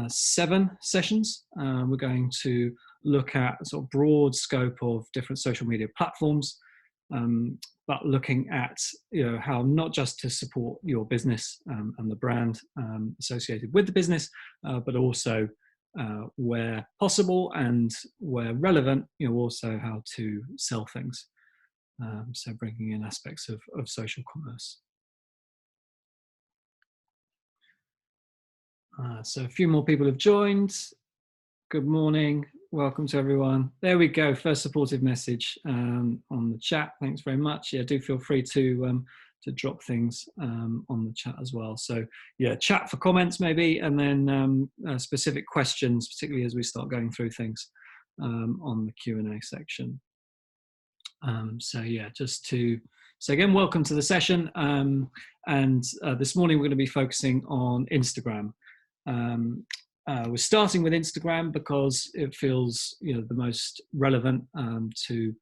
7 sessions. We're going to look at a sort of broad scope of different social media platforms, but looking at how not just to support your business and the brand associated with the business, but also where possible and where relevant, also how to sell things. So bringing in aspects of social commerce. So a few more people have joined. Good morning. Welcome to everyone. There we go. First supportive message on the chat. Thanks very much. Yeah, do feel free to drop things on the chat as well. So yeah, chat for comments maybe, and then specific questions, particularly as we start going through things on the Q&A section. So yeah, so again, welcome to the session. And this morning we're going to be focusing on Instagram. We're starting with Instagram because it feels the most relevant to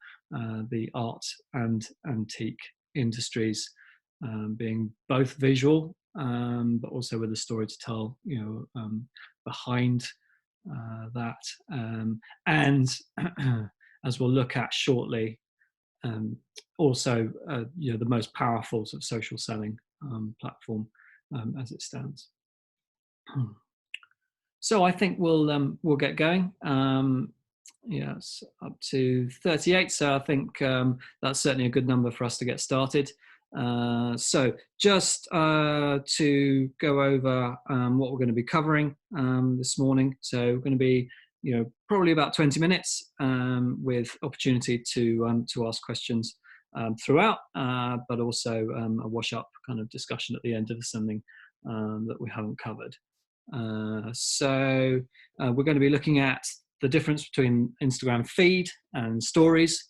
the art and antique industries, being both visual but also with a story to tell behind that, and as we'll look at shortly, also the most powerful sort of social selling platform as it stands. So I think we'll get going. Yes, up to 38. So I think that's certainly a good number for us to get started. So just to go over what we're going to be covering this morning. So we're going to be probably about 20 minutes with opportunity to ask questions throughout, but also a wash up kind of discussion at the end of something that we haven't covered. So we're going to be looking at the difference between Instagram feed and stories.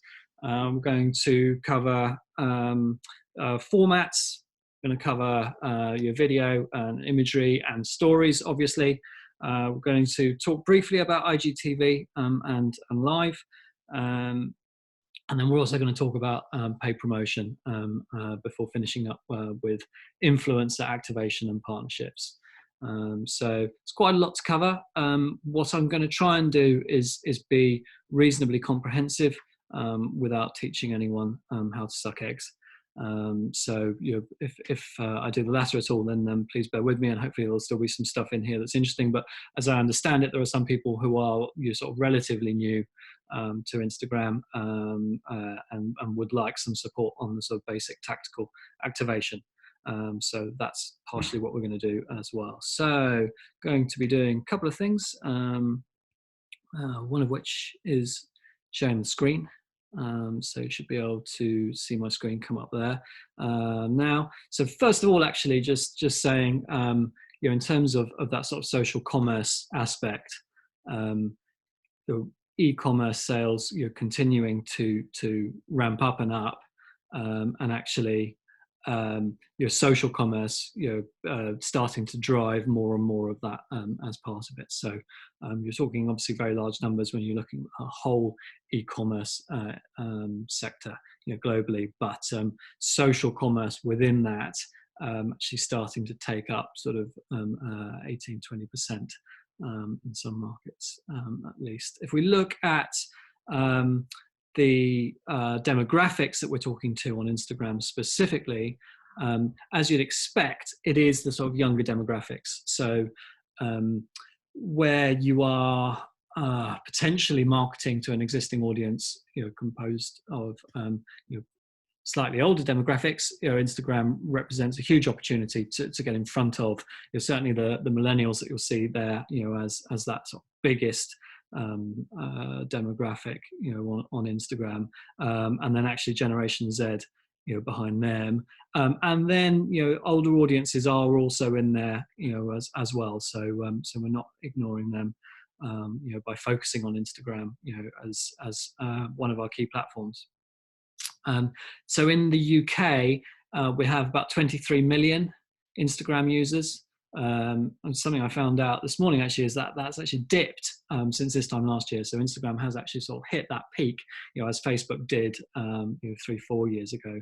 We're going to cover formats. We're going to cover your video and imagery and stories, obviously. We're going to talk briefly about IGTV and live. And then we're also going to talk about paid promotion before finishing up with influencer activation and partnerships. So it's quite a lot to cover. What I'm going to try and do is be reasonably comprehensive without teaching anyone how to suck eggs. So if I do the latter at all, then please bear with me, and hopefully there'll still be some stuff in here that's interesting. But as I understand it, there are some people who are sort of relatively new to Instagram and would like some support on the sort of basic tactical activation. So that's partially what we're going to do as well. So going to be doing a couple of things, one of which is sharing the screen. So you should be able to see my screen come up there now. So first of all, actually, just saying, in terms of that sort of social commerce aspect, the e-commerce sales, continuing to ramp up and up, and actually your social commerce, starting to drive more and more of that as part of it. So you're talking obviously very large numbers when you're looking at a whole e-commerce sector, globally, but social commerce within that actually starting to take up sort of 18-20% in some markets, at least. If we look at the demographics that we're talking to on Instagram specifically, as you'd expect, it is the sort of younger demographics. So where you are potentially marketing to an existing audience, composed of slightly older demographics, Instagram represents a huge opportunity to get in front of certainly the millennials that you'll see there, as that sort of biggest demographic, on Instagram, and then actually Generation Z, behind them, and then older audiences are also in there, as well. So we're not ignoring them, by focusing on Instagram, as one of our key platforms. So in the UK, we have about 23 million Instagram users. And something I found out this morning actually is that's actually dipped since this time last year. So Instagram has actually sort of hit that peak, as Facebook did 3-4 years ago.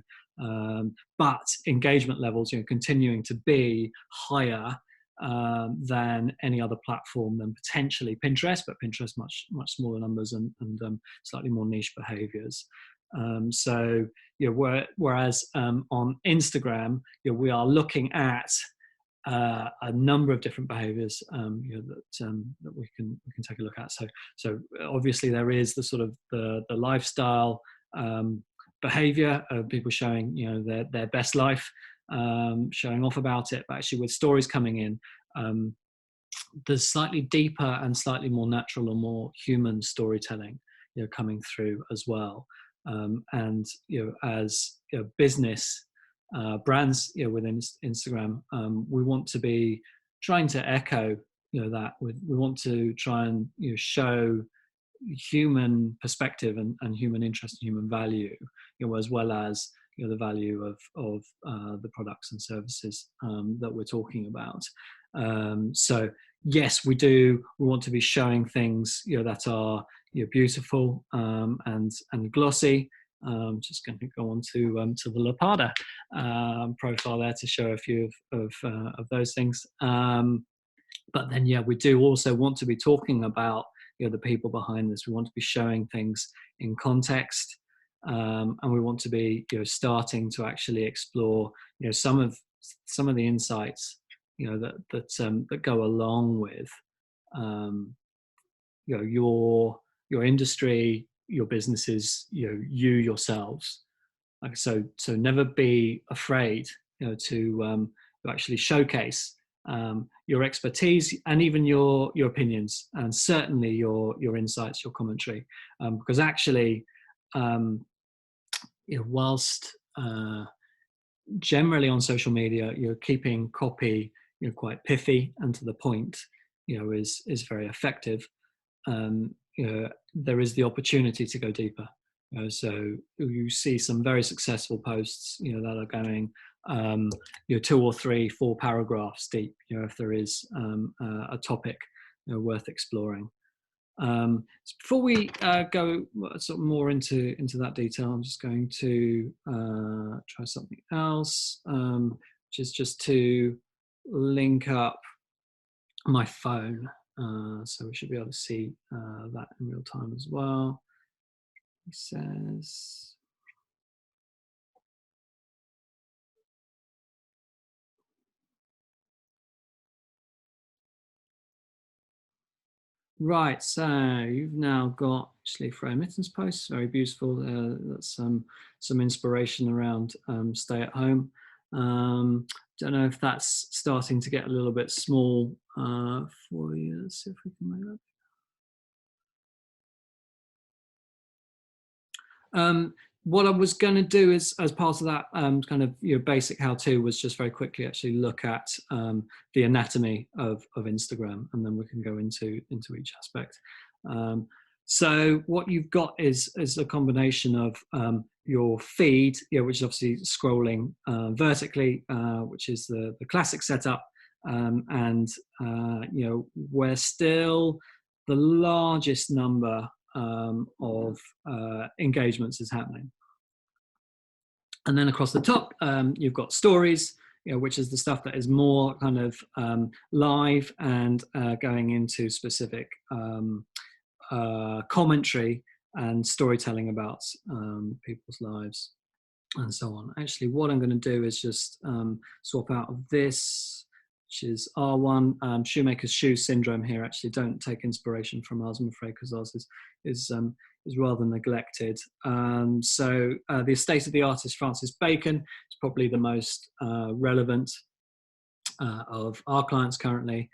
But engagement levels, continuing to be higher than any other platform, than potentially Pinterest, but Pinterest much smaller numbers and slightly more niche behaviors. So whereas on Instagram, we are looking at a number of different behaviors that we can take a look at. So obviously there is the sort of the lifestyle behavior of people showing their best life, showing off about it, but actually with stories coming in, there's slightly deeper and slightly more natural or more human storytelling coming through as well. And as business brands within Instagram, we want to be trying to echo that. We want to try and show human perspective and human interest and human value, as well as the value of the products and services that we're talking about. So yes, we want to be showing things that are beautiful and glossy. Just going to go on to the LAPADA profile there to show a few of those things. But then we do also want to be talking about the people behind this. We want to be showing things in context, and we want to be starting to actually explore some of the insights that go along with your industry, your businesses, you yourselves. So never be afraid to actually showcase your expertise and even your opinions, and certainly your insights, your commentary, because actually whilst generally on social media you're keeping copy quite pithy and to the point, is very effective. There is the opportunity to go deeper. So you see some very successful posts that are going 2 or 3, 4 paragraphs deep, if there is a topic worth exploring. So before we go sort of more into that detail, I'm just going to try something else, which is just to link up my phone. So we should be able to see that in real time as well. He says, right, so you've now got actually for remittance posts, very beautiful. That's some inspiration around stay at home. Don't know if that's starting to get a little bit small for you. Let's see if we can make that. What I was going to do is, as part of that kind of basic how-to, was just very quickly actually look at the anatomy of Instagram, and then we can go into each aspect. So what you've got is a combination of your feed, which is obviously scrolling vertically, which is the classic setup, and we're still the largest number of engagements is happening. And then across the top, you've got stories, which is the stuff that is more kind of live and going into specific commentary and storytelling about people's lives and so on. Actually, what I'm going to do is just swap out of this, which is R1, shoemaker's shoe syndrome here. Actually, don't take inspiration from ours, I'm afraid, because ours is rather neglected. So the estate of the artist Francis Bacon is probably the most relevant of our clients currently.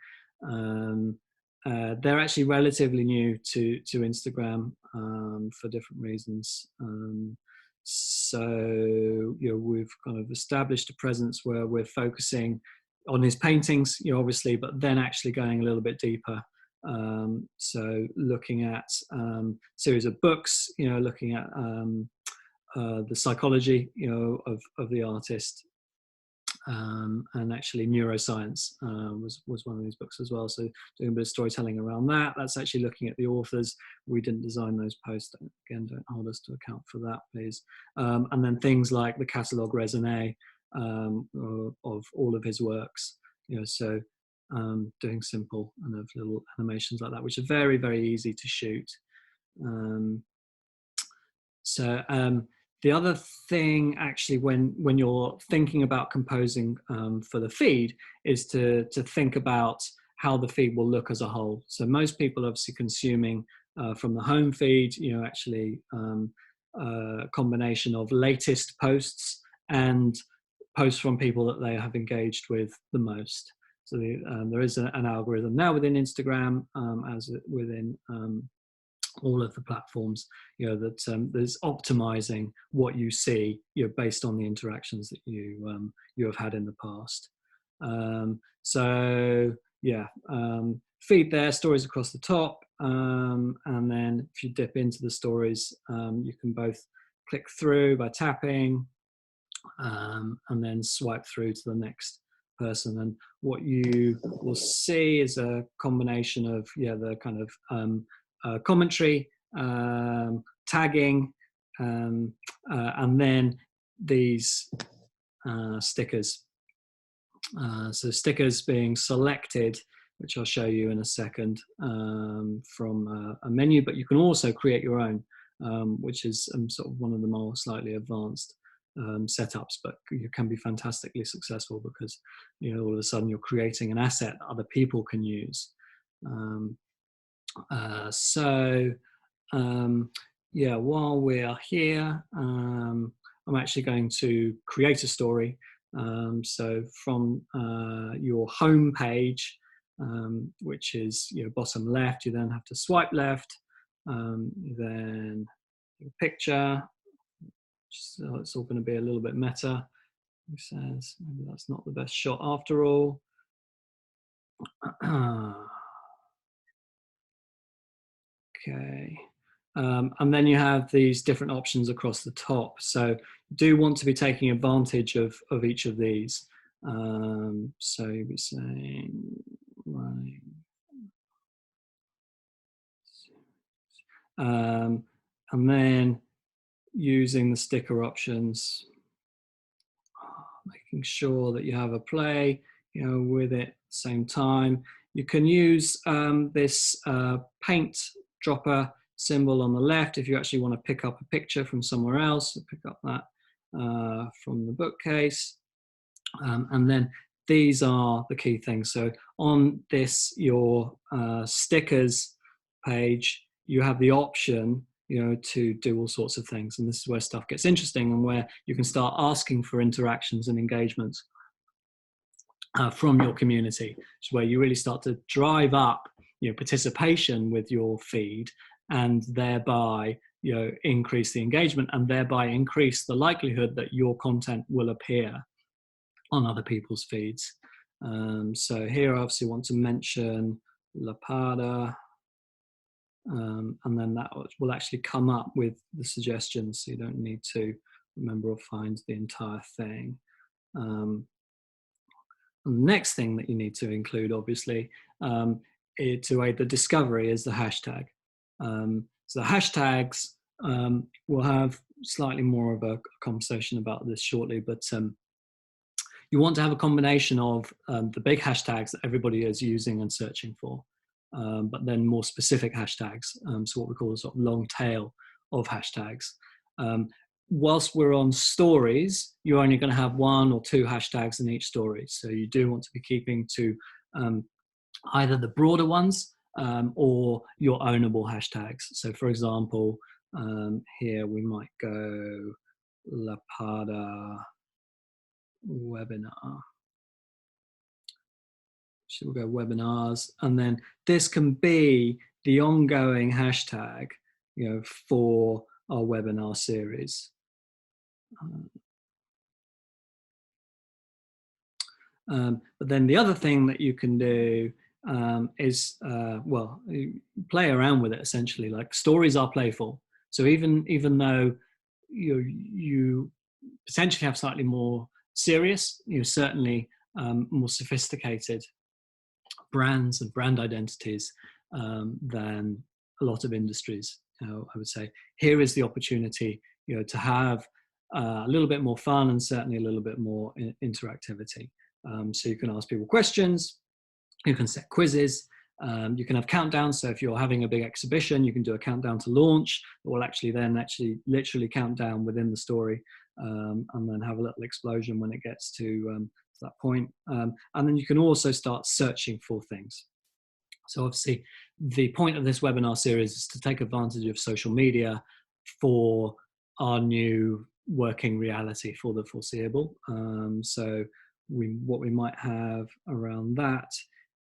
They're actually relatively new to Instagram for different reasons. So we've kind of established a presence where we're focusing on his paintings, obviously, but then actually going a little bit deeper. So looking at series of books, looking at the psychology, of the artist, and actually neuroscience was one of these books as well. So doing a bit of storytelling around that. That's actually looking at the authors. We didn't design those posts. Again, don't hold us to account for that, please. And then things like the catalogue raisonné of all of his works. So doing simple kind of little animations like that, which are very, very easy to shoot. The other thing, actually, when you're thinking about composing for the feed, is to think about how the feed will look as a whole. So most people are obviously consuming from the home feed, actually a combination of latest posts and posts from people that they have engaged with the most. So there is an algorithm now within Instagram, as within all of the platforms, that there's optimizing what you see, based on the interactions that you have had in the past. Feed there, stories across the top, and then if you dip into the stories, you can both click through by tapping, and then swipe through to the next person. And what you will see is a combination of the kind of commentary, tagging, and then these stickers. So stickers being selected, which I'll show you in a second, from a menu, but you can also create your own, which is sort of one of the more slightly advanced setups, but you can be fantastically successful because all of a sudden you're creating an asset that other people can use. While we're here, I'm actually going to create a story. So from your home page, which is bottom left, you then have to swipe left, then your picture. So it's all going to be a little bit meta. Who says maybe that's not the best shot after all? Okay. And then you have these different options across the top. So you do want to be taking advantage of each of these. So you'll be saying, right. And then using the sticker options, making sure that you have a play, with it at the same time. You can use this paint dropper symbol on the left if you actually want to pick up a picture from somewhere else. Pick up that from the bookcase. And then these are the key things. So on this, your stickers page, you have the option to do all sorts of things. And this is where stuff gets interesting and where you can start asking for interactions and engagements from your community. Which is where you really start to drive up participation with your feed, and thereby increase the engagement, and thereby increase the likelihood that your content will appear on other people's feeds. So here I obviously want to mention LAPADA. And then that will actually come up with the suggestions, so you don't need to remember or find the entire thing. And the next thing that you need to include, obviously, to aid the discovery is the hashtag. So the hashtags, we'll have slightly more of a conversation about this shortly, but you want to have a combination of the big hashtags that everybody is using and searching for, but then more specific hashtags, so what we call a sort of long tail of hashtags. Whilst we're on stories, you're only going to have 1 or 2 hashtags in each story. So you do want to be keeping to either the broader ones or your ownable hashtags. So for example, here we might go LAPADA webinar. So we'll go webinars, and then this can be the ongoing hashtag, for our webinar series. But then the other thing that you can do is, play around with it essentially. Like, stories are playful. So even though you potentially have slightly more serious, certainly more sophisticated brands and brand identities than a lot of industries, I would say. Here is the opportunity, to have a little bit more fun and certainly a little bit more interactivity. So you can ask people questions, You can set quizzes. You can have countdowns. So if you're having a big exhibition, you can do a countdown to launch. It will actually literally count down within the story, and then have a little explosion when it gets to that point. And then you can also start searching for things. So obviously, the point of this webinar series is to take advantage of social media for our new working reality for the foreseeable. So what we might have around that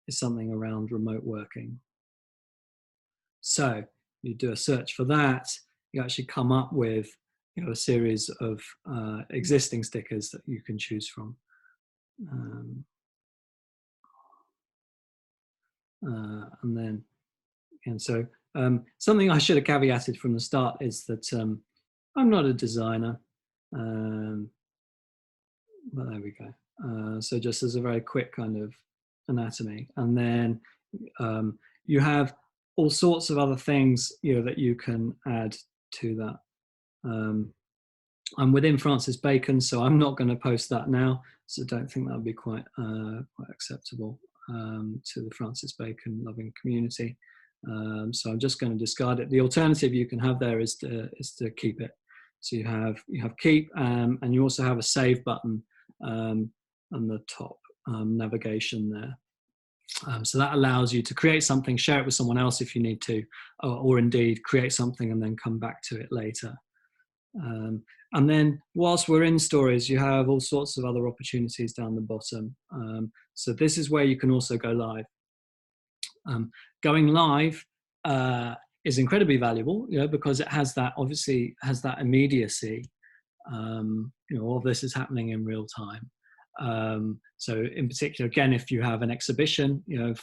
is something around remote working. So you do a search for that, you actually come up with a series of existing stickers that you can choose from. And so something I should have caveated from the start is that I'm not a designer, but there we go. So just as a very quick kind of anatomy, and then you have all sorts of other things that you can add to that. I'm within Francis Bacon, so I'm not going to post that now. So I don't think that would be quite acceptable to the Francis Bacon loving community. So I'm just going to discard it. The alternative you can have there is to keep it. So you have keep, and you also have a save button on the top navigation there. So that allows you to create something, share it with someone else if you need to, or indeed create something and then come back to it later. And then whilst we're in stories, you have all sorts of other opportunities down the bottom. So this is where you can also go live. Going live is incredibly valuable, because it has that, obviously has that immediacy. All this is happening in real time. So in particular, again, if you have an exhibition,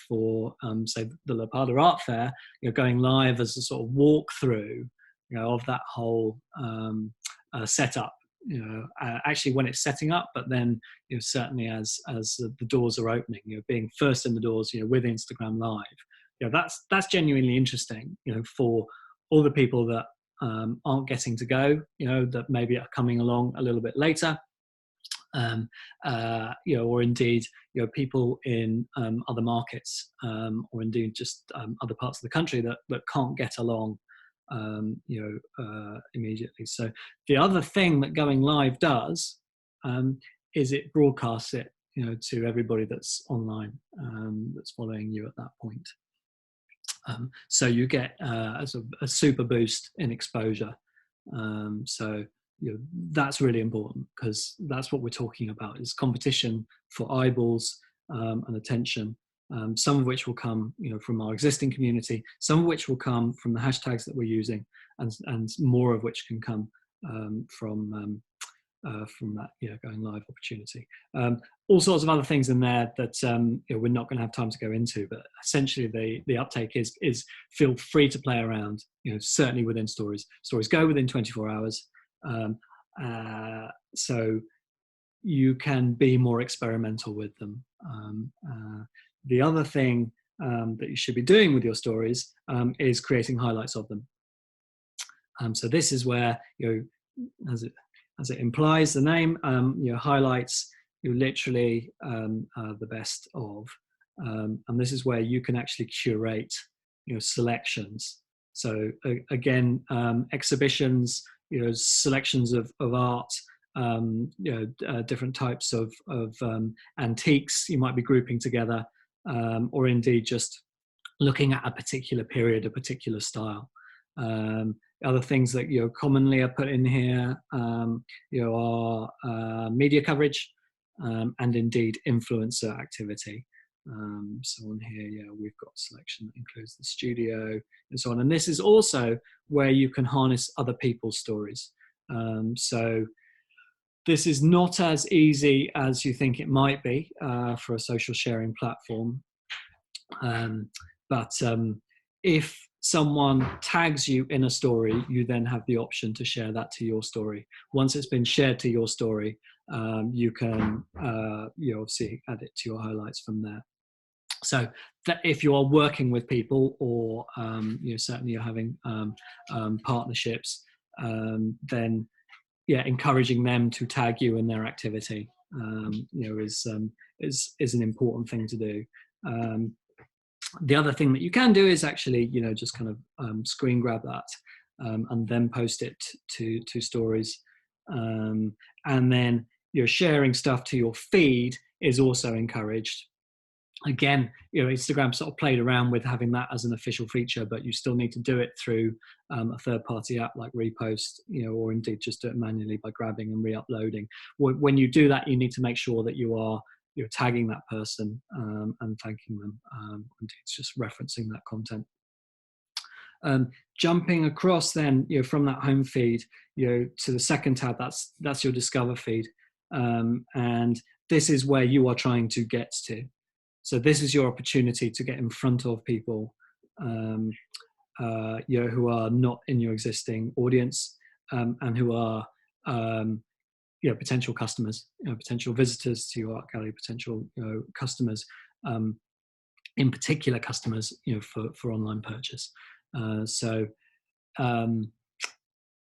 for say the LAPADA Art Fair, going live as a sort of walkthrough, of that whole setup. Actually when it's setting up, but then certainly as the doors are opening, being first in the doors, with Instagram Live, that's genuinely interesting, for all the people that aren't getting to go, that maybe are coming along a little bit later. Or indeed, people in other markets, or indeed just other parts of the country that can't get along, immediately. So the other thing that going live does is it broadcasts it, to everybody that's online, that's following you at that point. So you get a super boost in exposure. So that's really important, because that's what we're talking about, is competition for eyeballs and attention, some of which will come from our existing community, some of which will come from the hashtags that we're using, and more of which can come from that going live opportunity. All sorts of other things in there that we're not going to have time to go into, but essentially the uptake is feel free to play around, certainly within stories go within 24 hours. So you can be more experimental with them. The other thing that you should be doing with your stories is creating highlights of them. So this is where, as it implies, the name, highlights, literally the best of, and this is where you can actually curate, selections. So again, exhibitions, selections of art, different types of antiques you might be grouping together, or indeed just looking at a particular period, a particular style. Other things that commonly are put in here, are media coverage, and indeed influencer activity. So on here, we've got a selection that includes the studio and so on. And this is also where you can harness other people's stories. So this is not as easy as you think it might be for a social sharing platform. But if someone tags you in a story, you then have the option to share that to your story. Once it's been shared to your story, you can obviously add it to your highlights from there. So that if you are working with people, or certainly you're having partnerships, then encouraging them to tag you in their activity is an important thing to do. The other thing that you can do is actually, just kind of screen grab that and then post it to stories. And then sharing stuff to your feed is also encouraged. Again, Instagram sort of played around with having that as an official feature, but you still need to do it through a third-party app like Repost, or indeed just do it manually by grabbing and re-uploading. When you do that, you need to make sure that you're tagging that person and thanking them. It's just referencing that content. Jumping across then, from that home feed, to the second tab, that's your Discover feed, and this is where you are trying to get to. So this is your opportunity to get in front of people, who are not in your existing audience, and who are, potential customers, potential visitors to your art gallery, potential, customers, in particular customers, for online purchase.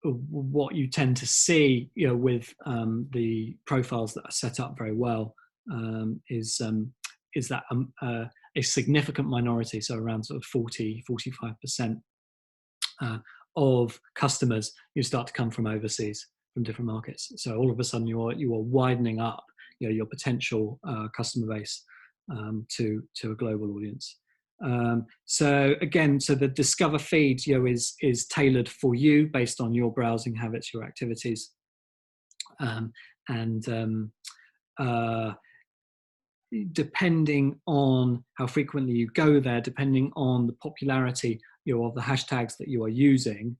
What you tend to see, with the profiles that are set up very well, is that a significant minority, so around sort of 40-45% of customers, start to come from overseas, from different markets. So all of a sudden you are widening up your potential customer base to a global audience. So again, the Discover feed is tailored for you based on your browsing habits, your activities, depending on how frequently you go there, depending on the popularity of the hashtags that you are using,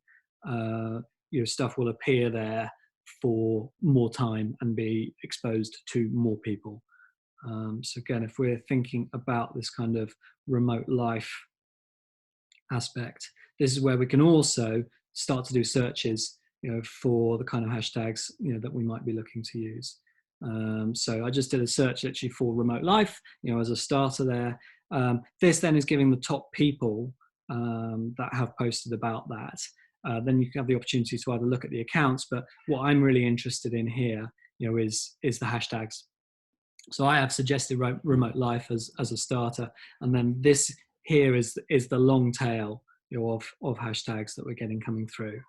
stuff will appear there for more time and be exposed to more people. So again, if we're thinking about this kind of remote life aspect, this is where we can also start to do searches, for the kind of hashtags, that we might be looking to use. So I just did a search actually for remote life, as a starter there. This then is giving the top people that have posted about that. Then you can have the opportunity to either look at the accounts, but what I'm really interested in here, is the hashtags. So I have suggested remote life as a starter, and then this here is the long tail, of hashtags that we're getting coming through.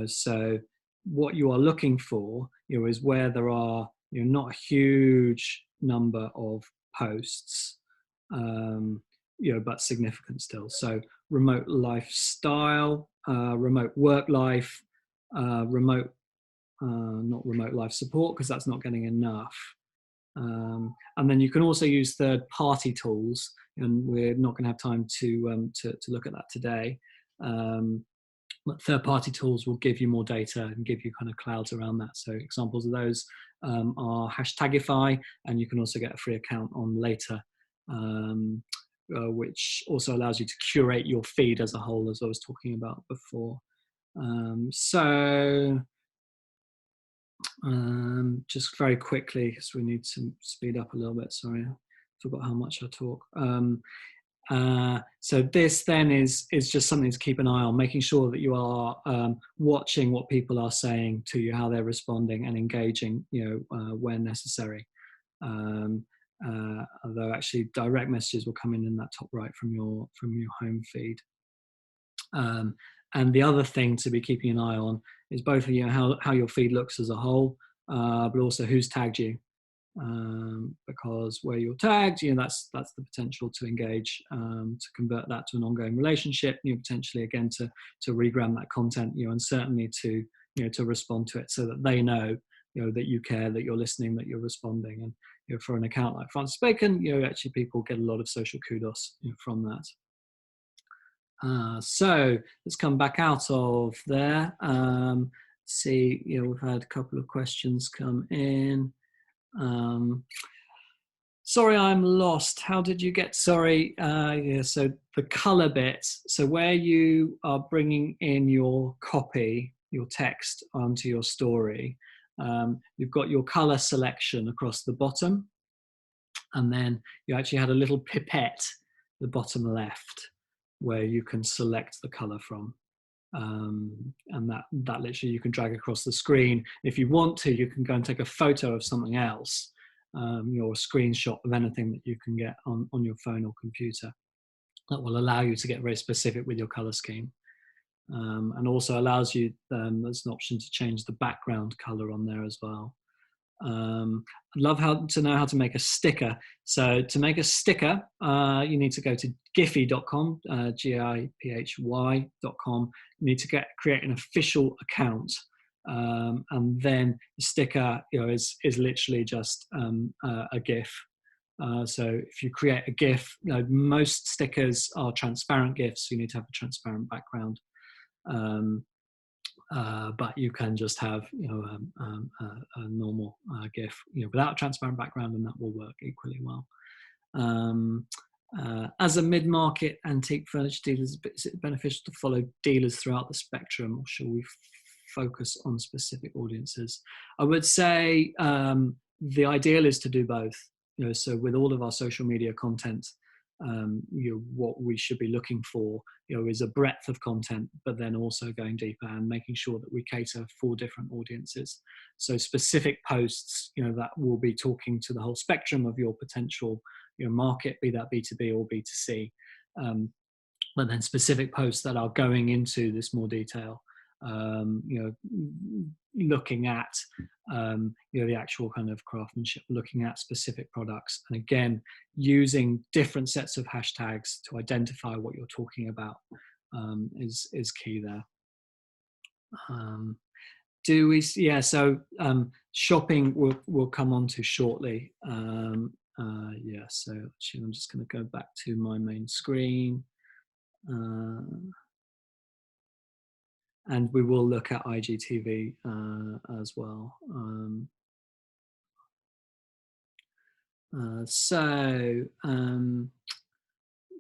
So what you are looking for, is where there are not a huge number of posts, but significant still. So remote lifestyle, remote work life, not remote life support, because that's not getting enough. And then you can also use third-party tools, and we're not going to have time to look at that today. But third-party tools will give you more data and give you kind of clouds around that. So examples of those are Hashtagify, and you can also get a free account on Later, which also allows you to curate your feed as a whole, as I was talking about before. Just very quickly, because we need to speed up a little bit. Sorry, I forgot how much I talk. So this then is just something to keep an eye on, making sure that you are watching what people are saying to you, how they're responding, and engaging, where necessary. Although actually direct messages will come in that top right from your home feed. And the other thing to be keeping an eye on is both how your feed looks as a whole, but also who's tagged you. Because where you're tagged, that's the potential to engage, to convert that to an ongoing relationship, potentially again to regram that content, and certainly to respond to it so that they know, that you care, that you're listening, that you're responding. And for an account like Francis Bacon, actually people get a lot of social kudos from that. So let's come back out of there. See, we've had a couple of questions come in. Sorry, I'm lost. How did you get? Sorry. Yeah. So the color bit. So where you are bringing in your copy, your text onto your story, you've got your color selection across the bottom, and then you actually had a little pipette, the bottom left, where you can select the color from. And that literally you can drag across the screen. If you want to, you can go and take a photo of something else, your screenshot of anything that you can get on your phone or computer. That will allow you to get very specific with your color scheme. And also allows you, there's an option to change the background color on there as well. I'd love to know how to make a sticker. So to make a sticker, you need to go to giphy.com, giphy.com. You need to create an official account. And then the sticker, is literally just a GIF. So if you create a GIF, most stickers are transparent GIFs, so you need to have a transparent background. But you can just have a normal GIF without a transparent background, and that will work equally well. As a mid-market antique furniture dealer, is it beneficial to follow dealers throughout the spectrum, or should we focus on specific audiences? I would say the ideal is to do both. So with all of our social media content, what we should be looking for is a breadth of content, but then also going deeper and making sure that we cater for different audiences. So specific posts that will be talking to the whole spectrum of your potential market, be that B2B or B2C, but then specific posts that are going into this more detail, looking at the actual kind of craftsmanship, looking at specific products, and again using different sets of hashtags to identify what you're talking about is key there. So shopping we'll come on to shortly. So actually I'm just going to go back to my main screen. And we will look at IGTV as well.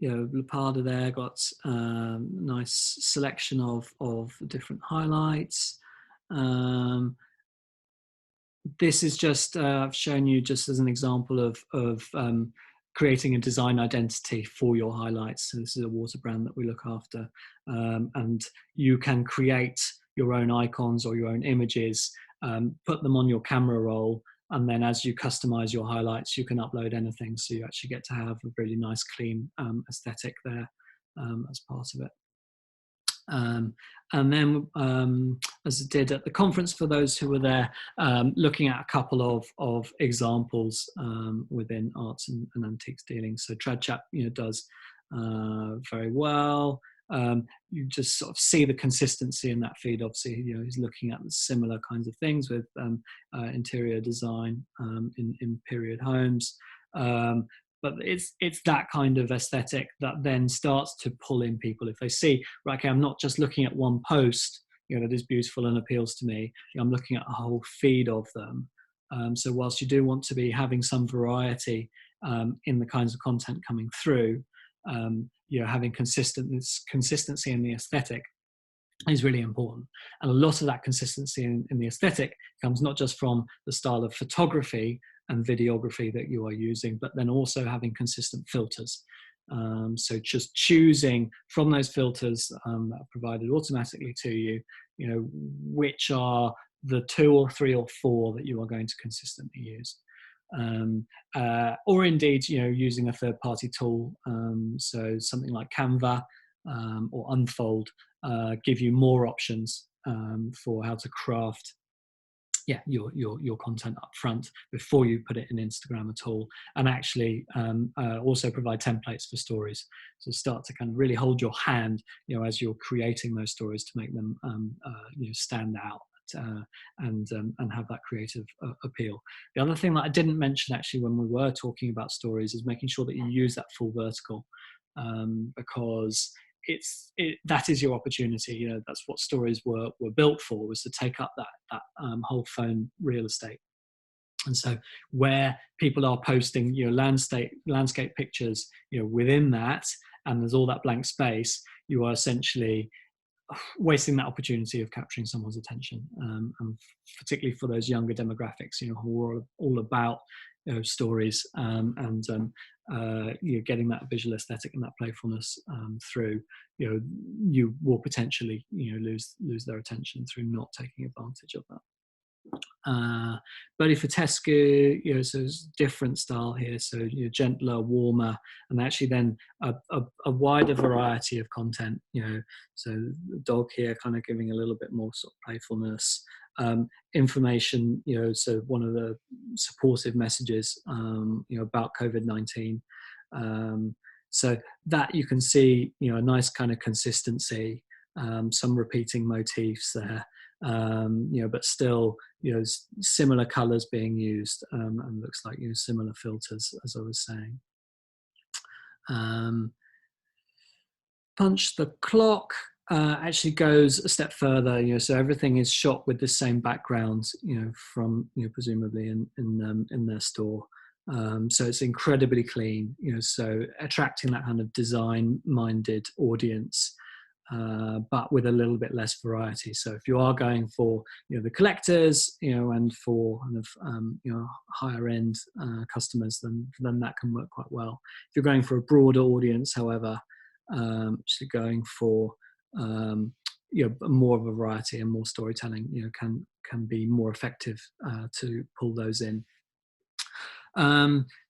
LAPADA there got nice selection of different highlights. This is just I've shown you just as an example of creating a design identity for your highlights. So this is a water brand that we look after, and you can create your own icons or your own images, put them on your camera roll, and then as you customize your highlights, you can upload anything. So you actually get to have a really nice, clean aesthetic there as part of it. And then, as I did at the conference, for those who were there, looking at a couple of examples within arts and antiques dealing. So TradChat, does very well. You just sort of see the consistency in that feed. Obviously, he's looking at similar kinds of things with interior design in period homes. But it's that kind of aesthetic that then starts to pull in people. If they see, right, okay, I'm not just looking at one post, that is beautiful and appeals to me. I'm looking at a whole feed of them. So whilst you do want to be having some variety in the kinds of content coming through, having consistency in the aesthetic is really important. And a lot of that consistency in the aesthetic comes not just from the style of photography and videography that you are using, but then also having consistent filters. So just choosing from those filters that are provided automatically to you, which are the 2 or 3 or 4 that you are going to consistently use. Or indeed, using a third-party tool. So something like Canva or Unfold give you more options for how to craft your content up front before you put it in Instagram at all, and actually also provide templates for stories. So start to kind of really hold your hand, as you're creating those stories to make them stand out and have that creative appeal. The other thing that I didn't mention actually when we were talking about stories is making sure that you use that full vertical, because that is your opportunity. That's what stories were built for, was to take up that whole phone real estate. And so where people are posting landscape pictures within that, and there's all that blank space, you are essentially wasting that opportunity of capturing someone's attention, and particularly for those younger demographics who are all about stories, and getting that visual aesthetic and that playfulness through. You will potentially lose their attention through not taking advantage of that. Body for Tesco, you know, so it's a different style here. So you're gentler, warmer, and actually then a wider variety of content. You know, so the dog here kind of giving a little bit more sort of playfulness, information. You know, so one of the supportive messages, you know, about COVID-19. So that you can see, you know, a nice kind of consistency, some repeating motifs there. You know, but still, you know, similar colors being used, and looks like, you know, similar filters, as I was saying. Punch the Clock actually goes a step further, you know, so everything is shot with the same background, you know, from, you know, presumably in their store. So it's incredibly clean, you know, so attracting that kind of design-minded audience, but with a little bit less variety. So if you are going for, you know, the collectors, you know, and for kind of, you know, higher end customers, then that can work quite well. If you're going for a broader audience, however, actually going for, you know, more of a variety and more storytelling, you know, can be more effective to pull those in.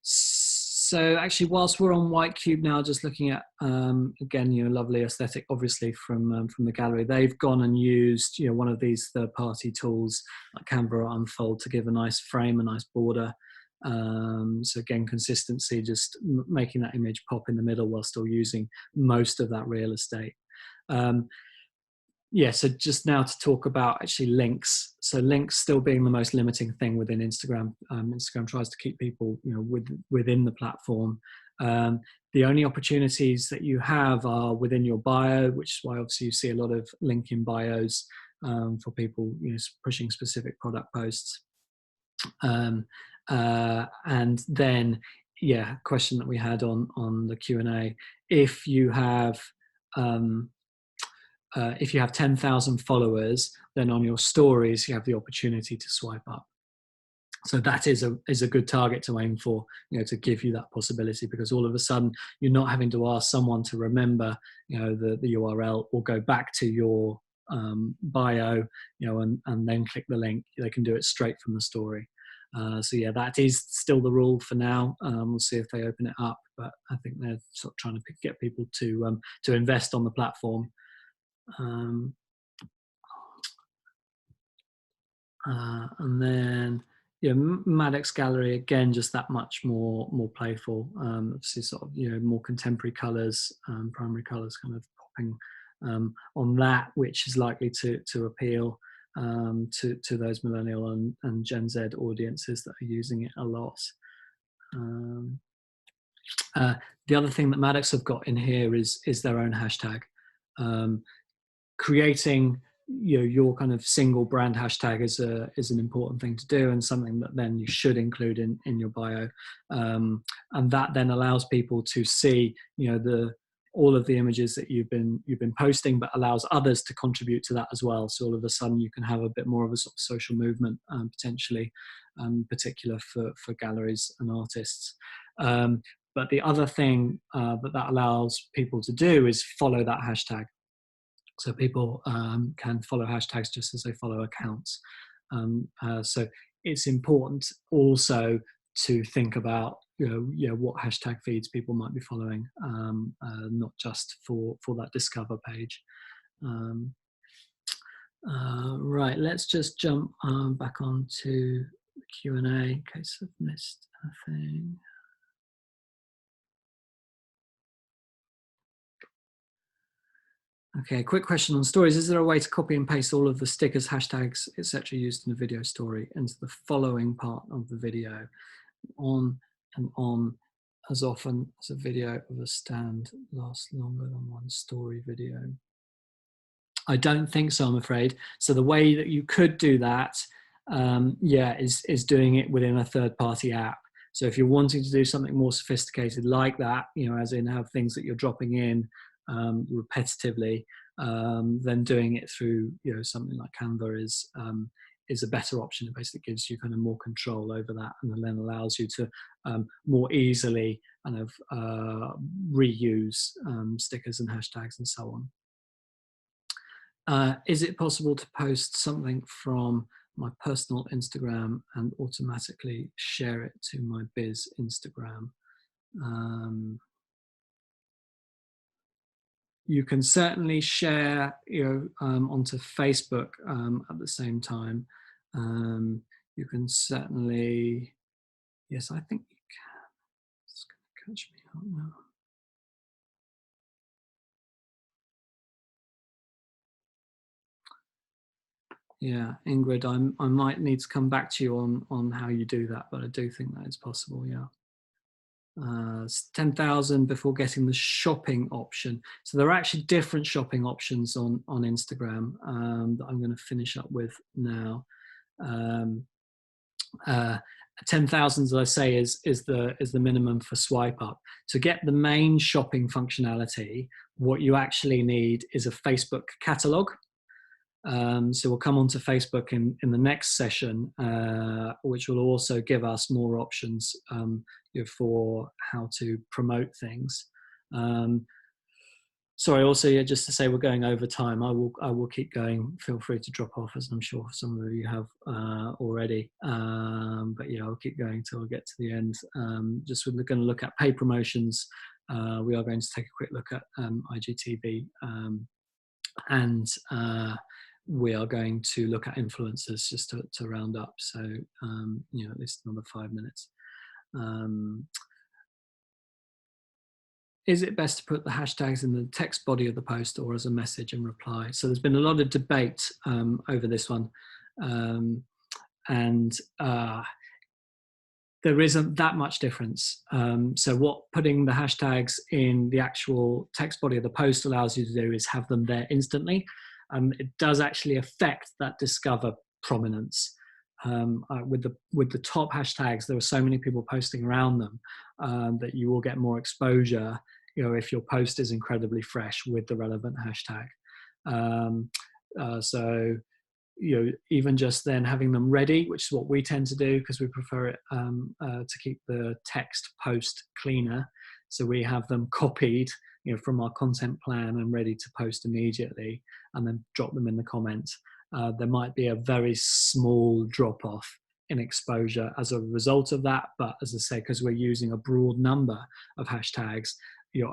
So actually, whilst we're on White Cube now, just looking at, again, you know, lovely aesthetic, obviously from the gallery, they've gone and used, you know, one of these third-party tools like Canva or Unfold to give a nice frame, a nice border. So again, consistency, just making that image pop in the middle while still using most of that real estate. Yeah, so just now to talk about actually links. So links still being the most limiting thing within Instagram. Instagram tries to keep people, you know, within the platform. The only opportunities that you have are within your bio, which is why obviously you see a lot of link in bios for people, you know, pushing specific product posts. And then, yeah, question that we had on the Q&A: if you have 10,000 followers, then on your stories you have the opportunity to swipe up. So that is a good target to aim for, you know, to give you that possibility, because all of a sudden you're not having to ask someone to remember, you know, the URL or go back to your bio, you know, and then click the link. They can do it straight from the story. So yeah, that is still the rule for now. We'll see if they open it up, but I think they're sort of trying to get people to invest on the platform. And then, yeah, Maddox Gallery, again, just that much more playful. Obviously, sort of, you know, more contemporary colours, primary colours, kind of popping on that, which is likely to appeal to those millennial and Gen Z audiences that are using it a lot. The other thing that Maddox have got in here is their own hashtag. Creating, you know, your kind of single brand hashtag is an important thing to do, and something that then you should include in your bio, and that then allows people to see, you know, all of the images that you've been posting, but allows others to contribute to that as well. So all of a sudden you can have a bit more of a sort of social movement, potentially, particular for galleries and artists. But the other thing that allows people to do is follow that hashtag. So people can follow hashtags just as they follow accounts. So it's important also to think about, you know, what hashtag feeds people might be following, not just for that Discover page. Right, let's just jump back onto the Q&A in case I've missed anything. Okay, quick question on stories. Is there a way to copy and paste all of the stickers, hashtags, etc. used in a video story into the following part of the video? On and on as often as a video of a stand lasts longer than one story video. I don't think so, I'm afraid. So the way that you could do that, yeah, is doing it within a third-party app. So if you're wanting to do something more sophisticated like that, you know, as in have things that you're dropping in repetitively, then doing it through, you know, something like Canva is a better option. It basically gives you kind of more control over that, and then allows you to more easily kind of reuse stickers and hashtags and so on. Is it possible to post something from my personal Instagram and automatically share it to my biz Instagram. You can certainly share, onto Facebook at the same time. You can certainly, yes, I think you can. It's going to catch me out now. Yeah, Ingrid, I might need to come back to you on how you do that, but I do think that is possible. Yeah. 10,000 before getting the shopping option. So there are actually different shopping options on Instagram that I'm going to finish up with now. 10,000, as I say, is the minimum for swipe up. To get the main shopping functionality, what you actually need is a Facebook catalog. So we'll come on to Facebook in the next session, which will also give us more options for how to promote things. Sorry, also, yeah, just to say we're going over time. I will keep going. Feel free to drop off, as I'm sure some of you have already. But yeah, I'll keep going till we get to the end. Just we're going to look at paid promotions. We are going to take a quick look at IGTV, and we are going to look at influencers just to round up. So at least another 5 minutes. Is it best to put the hashtags in the text body of the post or as a message and reply? So there's been a lot of debate over this one. There isn't that much difference. So what putting the hashtags in the actual text body of the post allows you to do is have them there instantly. It does actually affect that discover prominence. With the top hashtags, there are so many people posting around them that you will get more exposure, if your post is incredibly fresh with the relevant hashtag. So even just then having them ready, which is what we tend to do because we prefer it to keep the text post cleaner. So we have them copied, from our content plan and ready to post immediately, and then drop them in the comments. There might be a very small drop off in exposure as a result of that, but as I say, because we're using a broad number of hashtags,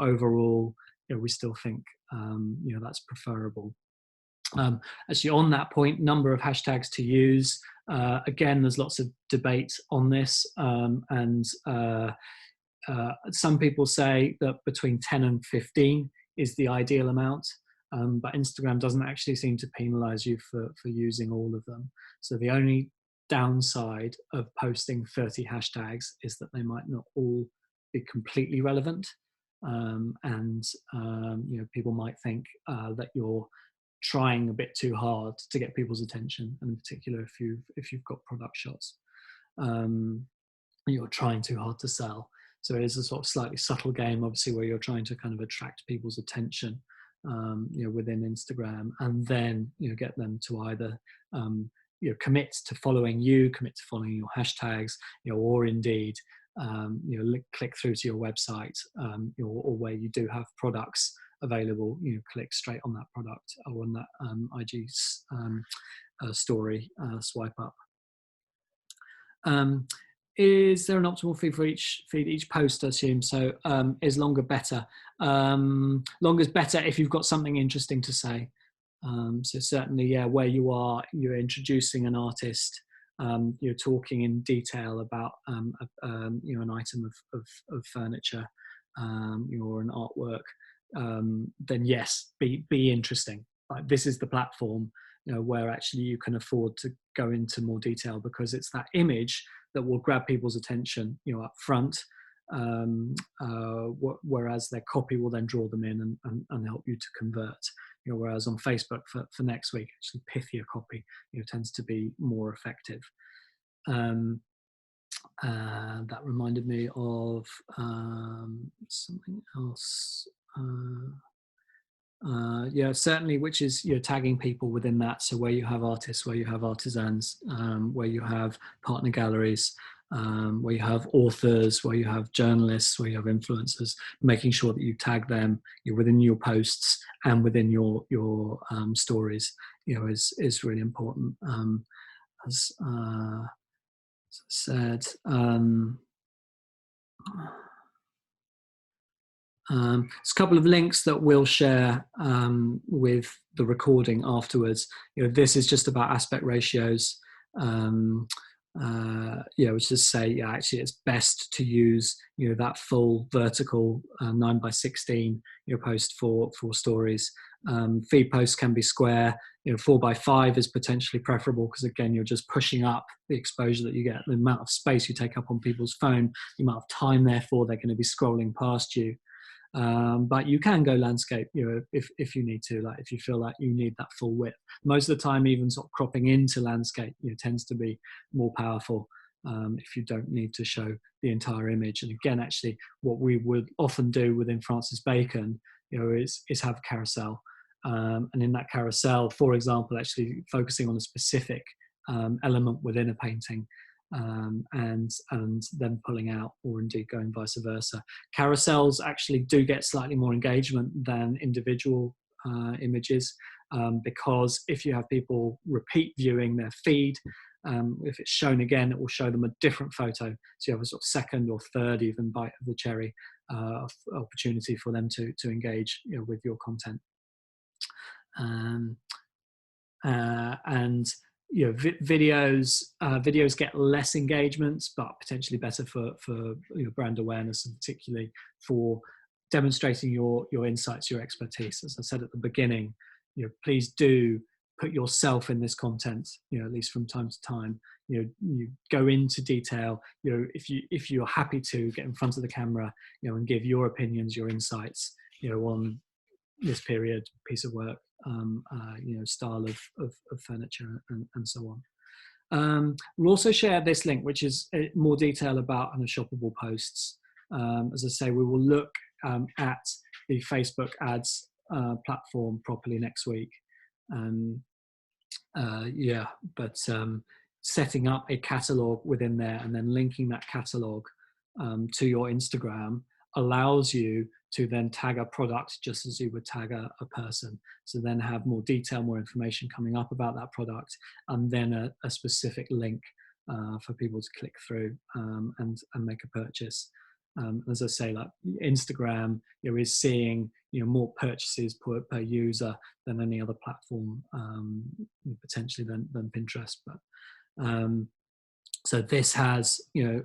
overall, we still think that's preferable. Actually, on that point, number of hashtags to use. Again, there's lots of debate on this, and some people say that between 10 and 15 is the ideal amount, but Instagram doesn't actually seem to penalize you for using all of them. So the only downside of posting 30 hashtags is that they might not all be completely relevant, and people might think that you're trying a bit too hard to get people's attention, and in particular if you've got product shots, you're trying too hard to sell. So it is a sort of slightly subtle game, obviously, where you're trying to kind of attract people's attention, within Instagram, and then get them to either commit to following you, commit to following your hashtags, or indeed click through to your website, or where you do have products available, click straight on that product or on that IG story, swipe up. Is there an optimal feed for each post, I assume? So is longer better? Longer's better if you've got something interesting to say. So certainly, yeah, where you're introducing an artist, you're talking in detail about an item of furniture, or an artwork, then yes, be interesting. Like, this is the platform where actually you can afford to go into more detail, because it's that image that will grab people's attention up front, whereas their copy will then draw them in and help you to convert. Whereas on Facebook for next week, actually pithier copy tends to be more effective. That reminded me of something else. Yeah, certainly, which is tagging people within that. So where you have artists, where you have artisans, where you have partner galleries, where you have authors, where you have journalists, where you have influencers, making sure that you tag them within your posts and within your stories is really important. as I said. There's a couple of links that we'll share with the recording afterwards. This is just about aspect ratios. Which is say, actually, it's best to use that full vertical 9:16 post for stories. Feed posts can be square. 4:5 is potentially preferable because again, you're just pushing up the exposure that you get, the amount of space you take up on people's phone, the amount of time, therefore, they're going to be scrolling past you. But you can go landscape, if you need to, like if you feel like you need that full width. Most of the time, even sort of cropping into landscape, tends to be more powerful if you don't need to show the entire image. And again, actually, what we would often do within Francis Bacon, is have a carousel, and in that carousel, for example, actually focusing on a specific element within a painting. And then pulling out, or indeed going vice versa. Carousels actually do get slightly more engagement than individual images, because if you have people repeat viewing their feed, if it's shown again, it will show them a different photo. So you have a sort of second or third even bite of the cherry opportunity for them to engage with your content. And videos get less engagements, but potentially better for brand awareness, and particularly for demonstrating your insights, your expertise. As I said at the beginning, please do put yourself in this content, at least from time to time. You go into detail. If you're happy to get in front of the camera, and give your opinions, your insights, on this period piece of work, style of furniture, and so on. We'll also share this link, which is more detail about shoppable posts. As I say, we will look at the Facebook ads platform properly next week. But setting up a catalog within there and then linking that catalog to your Instagram allows you to then tag a product just as you would tag a person. So then have more detail, more information coming up about that product, and then a specific link for people to click through and make a purchase. As I say, like Instagram, is seeing more purchases per user than any other platform, potentially than Pinterest. But so this has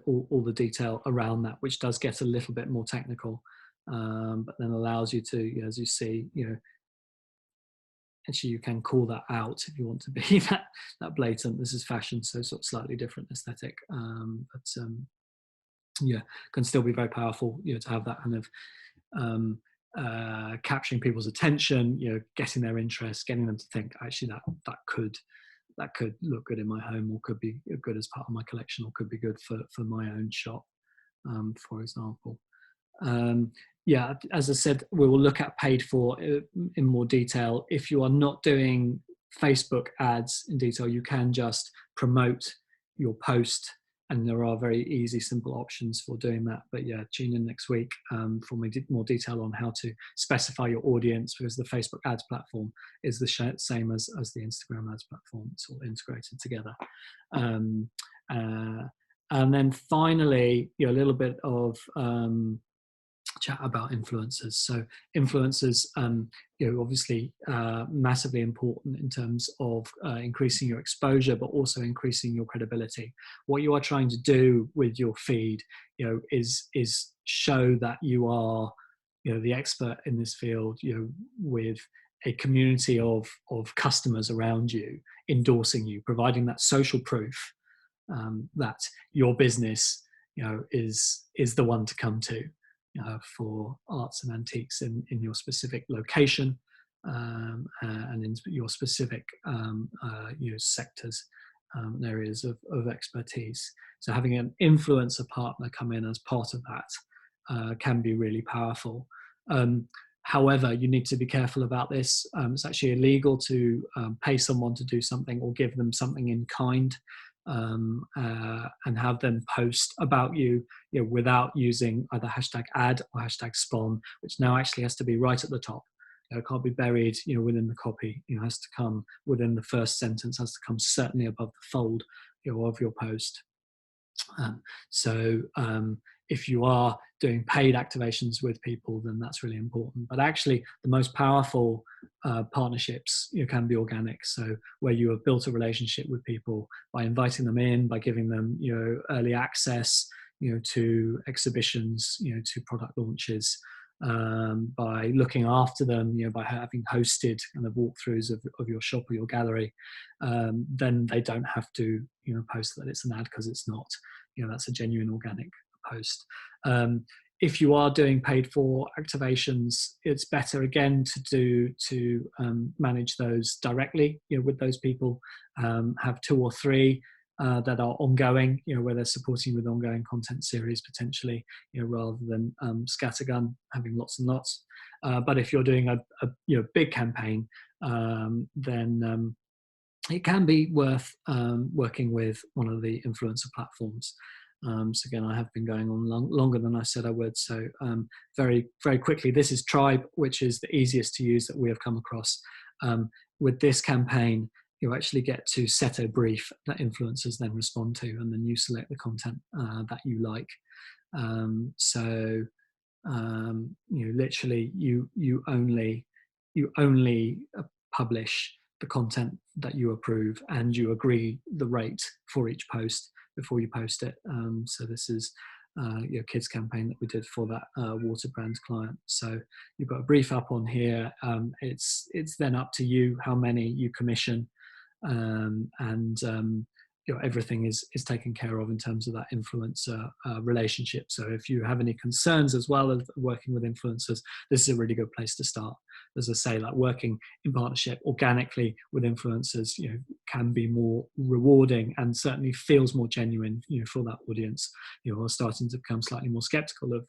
all the detail around that, which does get a little bit more technical, but then allows you to, as you see, actually you can call that out if you want to be that blatant. This is fashion, so sort of slightly different aesthetic, but can still be very powerful, to have that kind of capturing people's attention, getting their interest, getting them to think, actually that could look good in my home, or could be good as part of my collection, or could be good for my own shop, for example. As I said, we will look at paid for in more detail. If you are not doing Facebook ads in detail, you can just promote your post, and there are very easy, simple options for doing that. But tune in next week for more detail on how to specify your audience, because the Facebook ads platform is the same as the Instagram ads platform. It's all integrated together. And then finally, a little bit of chat about influencers. So influencers, obviously massively important in terms of increasing your exposure, but also increasing your credibility. What you are trying to do with your feed, is show that you are, the expert in this field, with a community of customers around you endorsing you, providing that social proof that your business, is the one to come to. For arts and antiques in your specific location, and in your specific sectors and areas of expertise. So having an influencer partner come in as part of that can be really powerful. However, you need to be careful about this. It's actually illegal to pay someone to do something or give them something in kind, and have them post about you, without using either hashtag ad or hashtag spawn, which now actually has to be right at the top. It can't be buried, within the copy. It has to come within the first sentence, has to come certainly above the fold, of your post. So if you are doing paid activations with people, then that's really important. But actually, the most powerful partnerships can be organic. So where you have built a relationship with people by inviting them in, by giving them early access, to exhibitions, to product launches. By looking after them, by having hosted kind of walkthroughs of your shop or your gallery, then they don't have to, post that it's an ad, because it's not. That's a genuine organic post. If you are doing paid for activations, it's better again to manage those directly, with those people. Have 2 or 3 that are ongoing, where they're supporting with ongoing content series potentially, rather than scattergun having lots and lots. But if you're doing a big campaign, then it can be worth working with one of the influencer platforms. So again, I have been going on longer than I said I would. So very, very quickly, this is Tribe, which is the easiest to use that we have come across. With this campaign, you actually get to set a brief that influencers then respond to, and then you select the content that you like. Literally, you only publish the content that you approve, and you agree the rate for each post before you post it. So this is your kids campaign that we did for that water brand client. So you've got a brief up on here. It's then up to you how many you commission, and everything is taken care of in terms of that influencer relationship. So if you have any concerns as well of working with influencers, this is a really good place to start. As I say, like working in partnership organically with influencers, can be more rewarding and certainly feels more genuine, for that audience. Are starting to become slightly more skeptical of,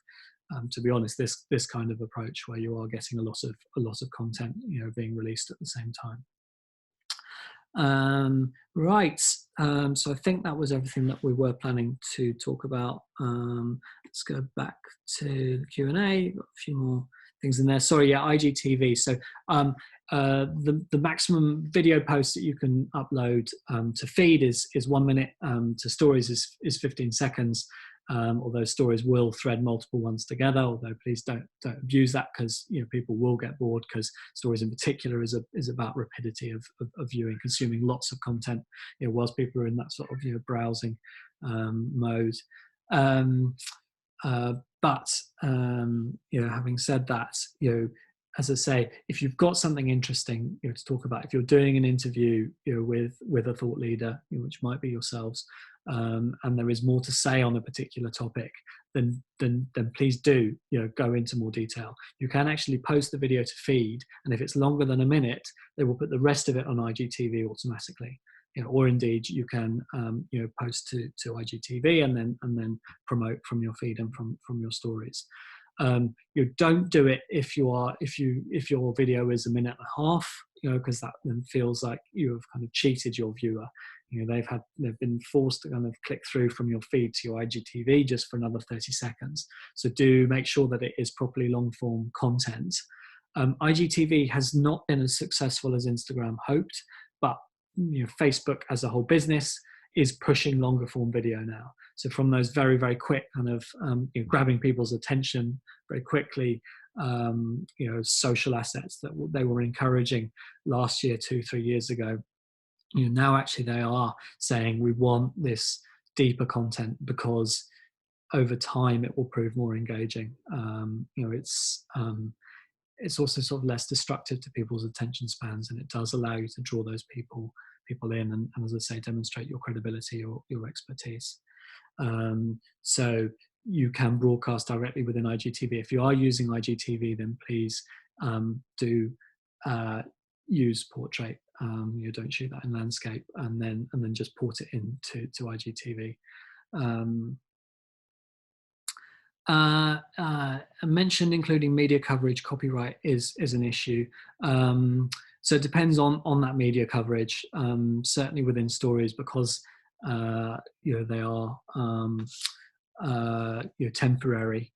to be honest, this kind of approach where you are getting a lot of content, being released at the same time. Right. So I think that was everything that we were planning to talk about. Let's go back to the Q&A. Got a few more things in there. Sorry, yeah, IGTV. So the maximum video post that you can upload to feed is 1 minute. To stories is 15 seconds. Although stories will thread multiple ones together, although please don't abuse that, because people will get bored, because stories in particular is about rapidity of viewing, consuming lots of content whilst people are in that sort of browsing mode. But having said that, as I say, if you've got something interesting to talk about, if you're doing an interview with a thought leader, which might be yourselves, and there is more to say on a particular topic, then please do go into more detail. You can actually post the video to feed, and if it's longer than a minute, they will put the rest of it on IGTV automatically. Or indeed you can post to IGTV and then promote from your feed and from your stories. You don't do it if your video is a minute and a half, because that then feels like you have kind of cheated your viewer. They've been forced to kind of click through from your feed to your IGTV just for another 30 seconds. So do make sure that it is properly long form content. IGTV has not been as successful as Instagram hoped, but Facebook as a whole business is pushing longer form video now. So from those very, very quick kind of grabbing people's attention very quickly, social assets that they were encouraging last year, 2-3 years ago, now actually they are saying we want this deeper content, because over time it will prove more engaging. It's also sort of less destructive to people's attention spans, and it does allow you to draw those people in, and as I say, demonstrate your credibility or your expertise. So you can broadcast directly within IGTV. If you are using IGTV, then please do use portrait. Don't shoot that in landscape, and then just port it into IGTV. I mentioned including media coverage. Copyright is an issue. So it depends on that media coverage. Certainly within stories, because they are temporary.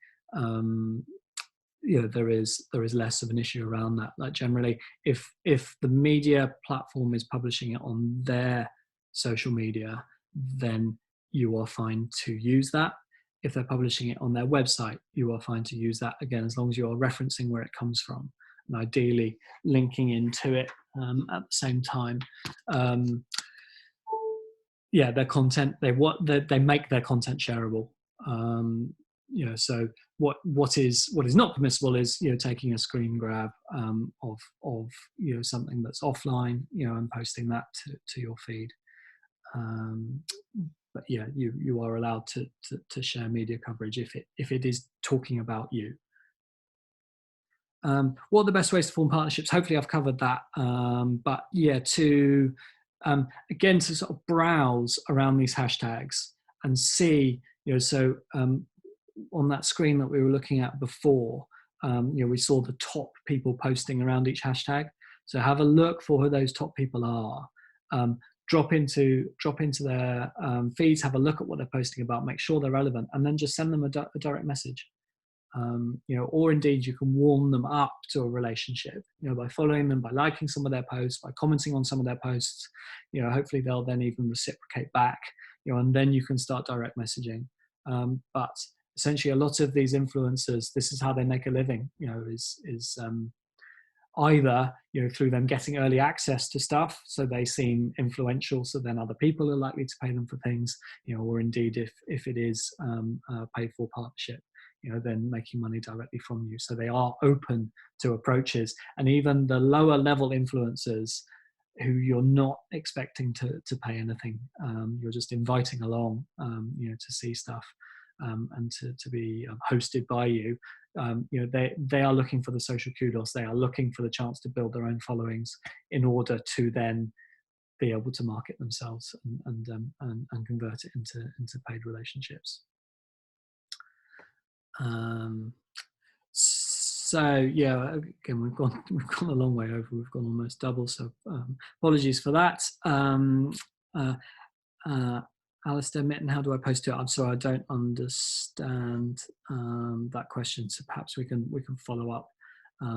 there is less of an issue around that. Like generally, if the media platform is publishing it on their social media, then you are fine to use that. If they're publishing it on their website, you are fine to use that, again, as long as you are referencing where it comes from, and ideally linking into it at the same time. Yeah, their content, they make their content shareable. So what is not permissible is taking a screen grab of something that's offline, and posting that to your feed. But yeah, you are allowed to share media coverage if it is talking about you. What are the best ways to form partnerships? Hopefully I've covered that. But yeah, again, to sort of browse around these hashtags and see, on that screen that we were looking at before, we saw the top people posting around each hashtag. So have a look for who those top people are. Drop into their feeds, have a look at what they're posting about, make sure they're relevant, and then just send them a direct message. Or indeed you can warm them up to a relationship, by following them, by liking some of their posts, by commenting on some of their posts. Hopefully they'll then even reciprocate back, and then you can start direct messaging. But essentially a lot of these influencers, this is how they make a living, is either through them getting early access to stuff, so they seem influential, so then other people are likely to pay them for things, or indeed if it is a paid for partnership, then making money directly from you. So they are open to approaches, and even the lower level influencers who you're not expecting to pay anything, you're just inviting along, to see stuff, and to be hosted by you. They are looking for the social kudos. They are looking for the chance to build their own followings in order to then be able to market themselves and convert it into paid relationships. So yeah, again, we've gone a long way over. We've gone almost double. So apologies for that. Alistair Mitten, how do I post to it? I'm sorry, I don't understand that question. So perhaps we can follow up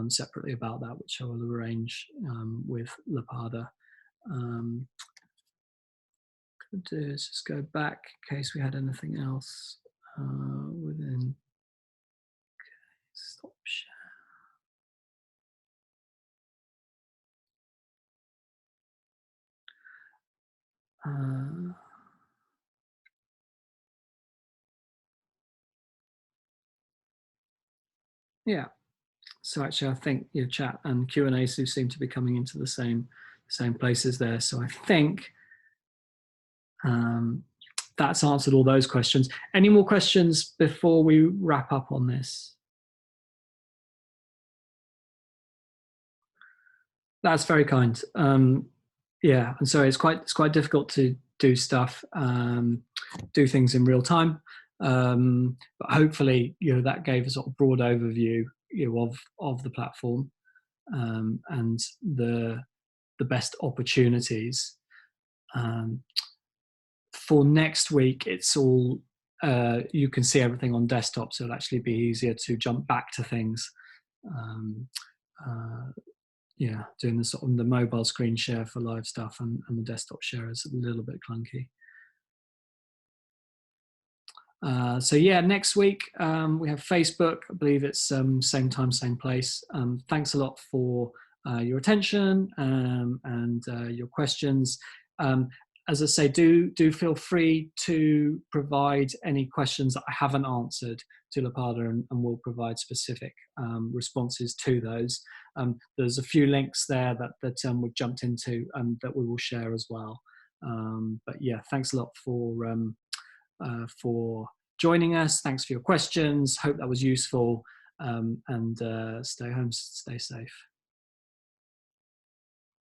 separately about that, which I will arrange with LAPADA. Could do is just go back in case we had anything else within. Okay, stop share. Yeah, so actually I think your chat and Q&A seem to be coming into the same places there. So I think that's answered all those questions. Any more questions before we wrap up on this? That's very kind. Yeah, and so it's quite difficult to do stuff, do things in real time. But hopefully, that gave a sort of broad overview, of the platform and the best opportunities. For next week, it's all you can see everything on desktop, so it'll actually be easier to jump back to things. Yeah, doing the sort of the mobile screen share for live stuff and the desktop share is a little bit clunky. So yeah, next week we have Facebook. I believe it's same time, same place. Thanks a lot for your attention and your questions. As I say, do feel free to provide any questions that I haven't answered to LAPADA, and we'll provide specific responses to those. There's a few links there that we've jumped into that we will share as well. But yeah, thanks a lot for joining us. Thanks for your questions. Hope that was useful, and stay home, stay safe.